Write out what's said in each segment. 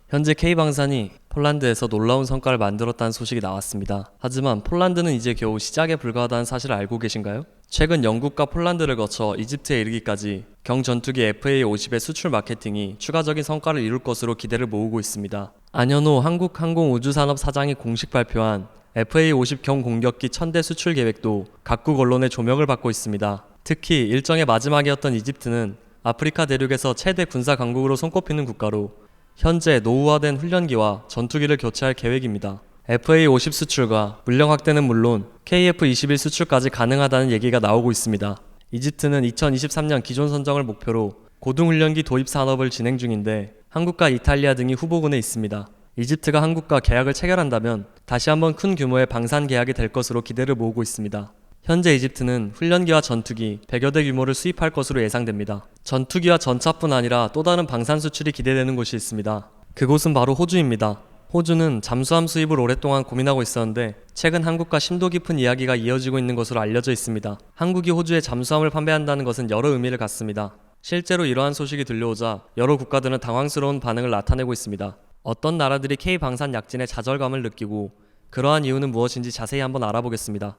현재 K방산이 폴란드에서 놀라운 성과를 만들었다는 소식이 나왔습니다. 하지만 폴란드는 이제 겨우 시작에 불과하다는 사실을 알고 계신가요? 최근 영국과 폴란드를 거쳐 이집트에 이르기까지 경전투기 FA-50의 수출 마케팅이 추가적인 성과를 이룰 것으로 기대를 모으고 있습니다. 안현호 한국항공우주산업 사장이 공식 발표한 FA-50 경공격기 1000대 수출 계획도 각국 언론의 조명을 받고 있습니다. 특히 일정의 마지막이었던 이집트는 아프리카 대륙에서 최대 군사 강국으로 손꼽히는 국가로 현재 노후화된 훈련기와 전투기를 교체할 계획입니다. FA-50 수출과 물량 확대는 물론 KF-21 수출까지 가능하다는 얘기가 나오고 있습니다. 이집트는 2023년 기존 선정을 목표로 고등훈련기 도입 산업을 진행 중인데 한국과 이탈리아 등이 후보군에 있습니다. 이집트가 한국과 계약을 체결한다면 다시 한번 큰 규모의 방산 계약이 될 것으로 기대를 모으고 있습니다. 현재 이집트는 훈련기와 전투기 100여 대 규모를 수입할 것으로 예상됩니다. 전투기와 전차뿐 아니라 또 다른 방산 수출이 기대되는 곳이 있습니다. 그곳은 바로 호주입니다. 호주는 잠수함 수입을 오랫동안 고민하고 있었는데 최근 한국과 심도 깊은 이야기가 이어지고 있는 것으로 알려져 있습니다. 한국이 호주에 잠수함을 판매한다는 것은 여러 의미를 갖습니다. 실제로 이러한 소식이 들려오자 여러 국가들은 당황스러운 반응을 나타내고 있습니다. 어떤 나라들이 K방산 약진에 좌절감을 느끼고 그러한 이유는 무엇인지 자세히 한번 알아보겠습니다.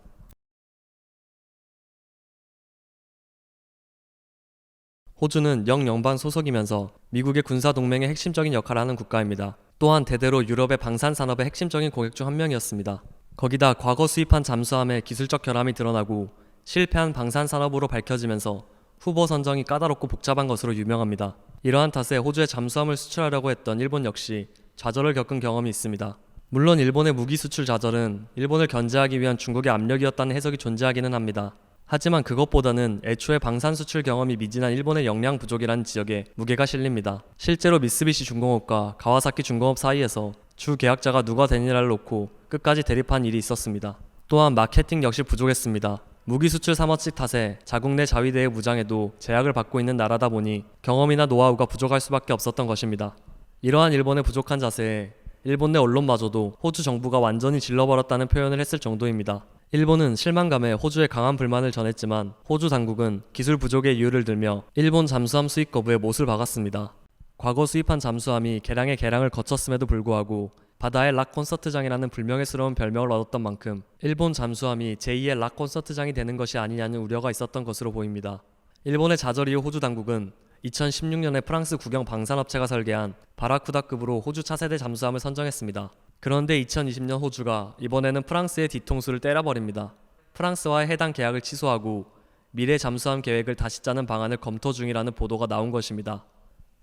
호주는 영연방 소속이면서 미국의 군사동맹의 핵심적인 역할을 하는 국가입니다. 또한 대대로 유럽의 방산산업의 핵심적인 고객 중 한 명이었습니다. 거기다 과거 수입한 잠수함의 기술적 결함이 드러나고 실패한 방산산업으로 밝혀지면서 후보 선정이 까다롭고 복잡한 것으로 유명합니다. 이러한 탓에 호주에 잠수함을 수출하려고 했던 일본 역시 좌절을 겪은 경험이 있습니다. 물론 일본의 무기 수출 좌절은 일본을 견제하기 위한 중국의 압력이었다는 해석이 존재하기는 합니다. 하지만 그것보다는 애초에 방산 수출 경험이 미진한 일본의 역량 부족이라는 지적에 무게가 실립니다. 실제로 미쓰비시 중공업과 가와사키 중공업 사이에서 주 계약자가 누가 되느냐를 놓고 끝까지 대립한 일이 있었습니다. 또한 마케팅 역시 부족했습니다. 무기 수출 사머치 탓에 자국 내 자위대의 무장에도 제약을 받고 있는 나라다 보니 경험이나 노하우가 부족할 수밖에 없었던 것입니다. 이러한 일본의 부족한 자세에 일본 내 언론마저도 호주 정부가 완전히 질러버렸다는 표현을 했을 정도입니다. 일본은 실망감에 호주에 강한 불만을 전했지만 호주 당국은 기술 부족의 이유를 들며 일본 잠수함 수입 거부에 못을 박았습니다. 과거 수입한 잠수함이 개량의 개량을 거쳤음에도 불구하고 바다의 락 콘서트장이라는 불명예스러운 별명을 얻었던 만큼 일본 잠수함이 제2의 락 콘서트장이 되는 것이 아니냐는 우려가 있었던 것으로 보입니다. 일본의 좌절 이후 호주 당국은 2016년에 프랑스 국영 방산업체가 설계한 바라쿠다급으로 호주 차세대 잠수함을 선정했습니다. 그런데 2020년 호주가 이번에는 프랑스의 뒤통수를 때려버립니다. 프랑스와의 해당 계약을 취소하고 미래 잠수함 계획을 다시 짜는 방안을 검토 중이라는 보도가 나온 것입니다.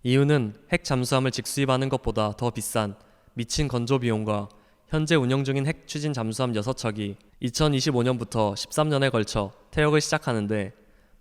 이유는 핵 잠수함을 직수입하는 것보다 더 비싼 미친 건조 비용과 현재 운영 중인 핵 추진 잠수함 6척이 2025년부터 13년에 걸쳐 퇴역을 시작하는데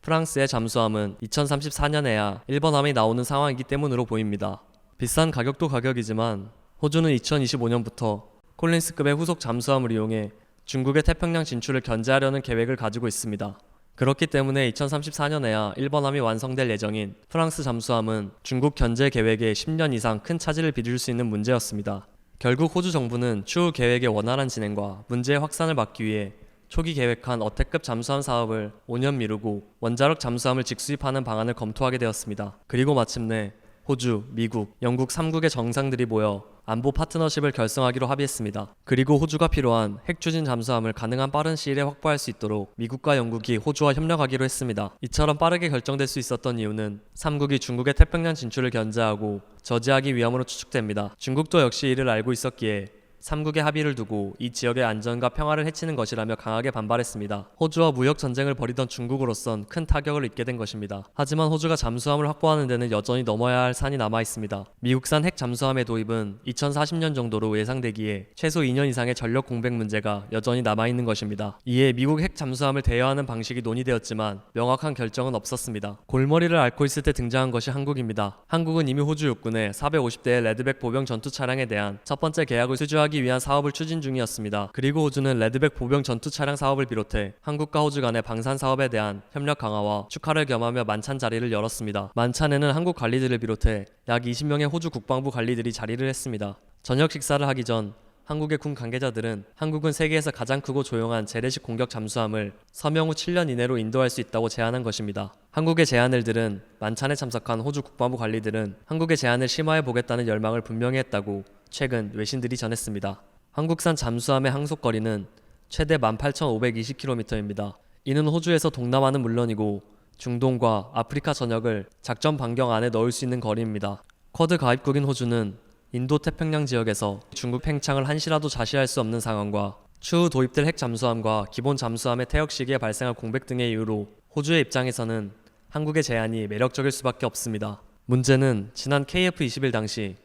프랑스의 잠수함은 2034년에야 일본함이 나오는 상황이기 때문으로 보입니다. 비싼 가격도 가격이지만 호주는 2025년부터 콜린스급의 후속 잠수함을 이용해 중국의 태평양 진출을 견제하려는 계획을 가지고 있습니다. 그렇기 때문에 2034년에야 일본함이 완성될 예정인 프랑스 잠수함은 중국 견제 계획에 10년 이상 큰 차질을 빚을 수 있는 문제였습니다. 결국 호주 정부는 추후 계획의 원활한 진행과 문제의 확산을 막기 위해 초기 계획한 어택급 잠수함 사업을 5년 미루고 원자력 잠수함을 직수입하는 방안을 검토하게 되었습니다. 그리고 마침내 호주, 미국, 영국 3국의 정상들이 모여 안보 파트너십을 결성하기로 합의했습니다. 그리고 호주가 필요한 핵 추진 잠수함을 가능한 빠른 시일에 확보할 수 있도록 미국과 영국이 호주와 협력하기로 했습니다. 이처럼 빠르게 결정될 수 있었던 이유는 3국이 중국의 태평양 진출을 견제하고 저지하기 위함으로 추측됩니다. 중국도 역시 이를 알고 있었기에 3국의 합의를 두고 이 지역의 안전과 평화를 해치는 것이라며 강하게 반발했습니다. 호주와 무역 전쟁을 벌이던 중국으로선 큰 타격을 입게 된 것입니다. 하지만 호주가 잠수함을 확보하는 데는 여전히 넘어야 할 산이 남아 있습니다. 미국산 핵 잠수함의 도입은 2040년 정도로 예상되기에 최소 2년 이상의 전력 공백 문제가 여전히 남아 있는 것입니다. 이에 미국 핵 잠수함을 대여하는 방식이 논의되었지만 명확한 결정은 없었습니다. 골머리를 앓고 있을 때 등장한 것이 한국입니다. 한국은 이미 호주 육군에 450대의 레드백 보병 전투 차량에 대한 첫 번째 계약을 수주하기 위한 사업을 추진 중이었습니다. 그리고 호주는 레드백 보병 전투 차량 사업을 비롯해 한국과 호주 간의 방산 사업에 대한 협력 강화와 축하를 겸하며 만찬 자리를 열었습니다. 만찬에는 한국 관리들을 비롯해 약 20명의 호주 국방부 관리들이 자리를 했습니다. 저녁 식사를 하기 전 한국의 군 관계자들은 한국은 세계에서 가장 크고 조용한 재래식 공격 잠수함을 서명 후 7년 이내로 인도할 수 있다고 제안한 것입니다. 한국의 제안을 들은 만찬에 참석한 호주 국방부 관리들은 한국의 제안을 심화해 보겠다는 열망을 분명히 했다고 최근 외신들이 전했습니다. 한국산 잠수함의 항속거리는 최대 18,520km입니다. 이는 호주에서 동남아는 물론이고 중동과 아프리카 전역을 작전 반경 안에 넣을 수 있는 거리입니다. 쿼드 가입국인 호주는 인도 태평양 지역에서 중국 팽창을 한시라도 자시할 수 없는 상황과 추후 도입될 핵 잠수함과 기본 잠수함의 퇴역 시기에 발생할 공백 등의 이유로 호주의 입장에서는 한국의 제안이 매력적일 수밖에 없습니다. 문제는 지난 KF21 당시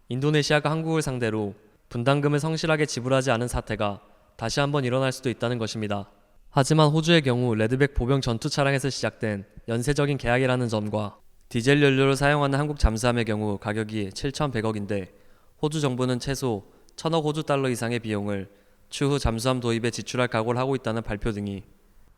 인도네시아가 한국을 상대로 분담금을 성실하게 지불하지 않은 사태가 다시 한번 일어날 수도 있다는 것입니다. 하지만 호주의 경우 레드백 보병 전투 차량에서 시작된 연쇄적인 계약이라는 점과 디젤 연료를 사용하는 한국 잠수함의 경우 가격이 7,100억인데 호주 정부는 최소 1,000억 호주 달러 이상의 비용을 추후 잠수함 도입에 지출할 각오를 하고 있다는 발표 등이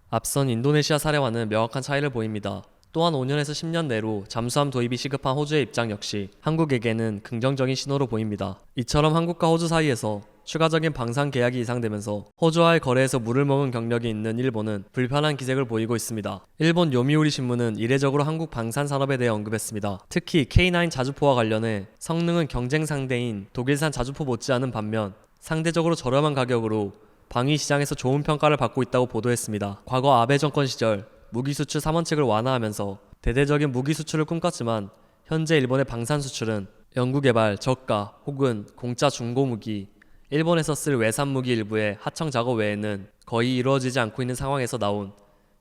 앞선 인도네시아 사례와는 명확한 차이를 보입니다. 또한 5년에서 10년 내로 잠수함 도입이 시급한 호주의 입장 역시 한국에게는 긍정적인 신호로 보입니다. 이처럼 한국과 호주 사이에서 추가적인 방산 계약이 이상되면서 호주와의 거래에서 물을 먹은 경력이 있는 일본은 불편한 기색을 보이고 있습니다. 일본 요미우리 신문은 이례적으로 한국 방산 산업에 대해 언급했습니다. 특히 K9 자주포와 관련해 성능은 경쟁 상대인 독일산 자주포 못지않은 반면 상대적으로 저렴한 가격으로 방위 시장에서 좋은 평가를 받고 있다고 보도했습니다. 과거 아베 정권 시절 무기 수출 3원칙을 완화하면서 대대적인 무기 수출을 꿈꿨지만 현재 일본의 방산 수출은 연구개발, 저가 혹은 공짜 중고 무기, 일본에서 쓸 외산 무기 일부의 하청 작업 외에는 거의 이루어지지 않고 있는 상황에서 나온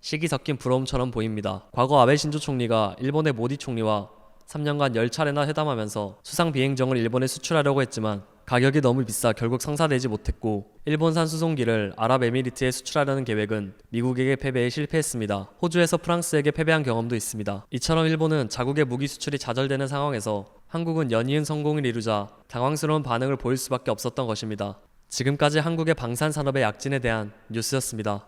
시기 섞인 부러움처럼 보입니다. 과거 아베 신조 총리가 일본의 모디 총리와 3년간 10차례나 회담하면서 수상 비행정을 일본에 수출하려고 했지만 가격이 너무 비싸 결국 성사되지 못했고 일본산 수송기를 아랍에미리트에 수출하려는 계획은 미국에게 패배에 실패했습니다. 호주에서 프랑스에게 패배한 경험도 있습니다. 이처럼 일본은 자국의 무기 수출이 좌절되는 상황에서 한국은 연이은 성공을 이루자 당황스러운 반응을 보일 수밖에 없었던 것입니다. 지금까지 한국의 방산 산업의 약진에 대한 뉴스였습니다.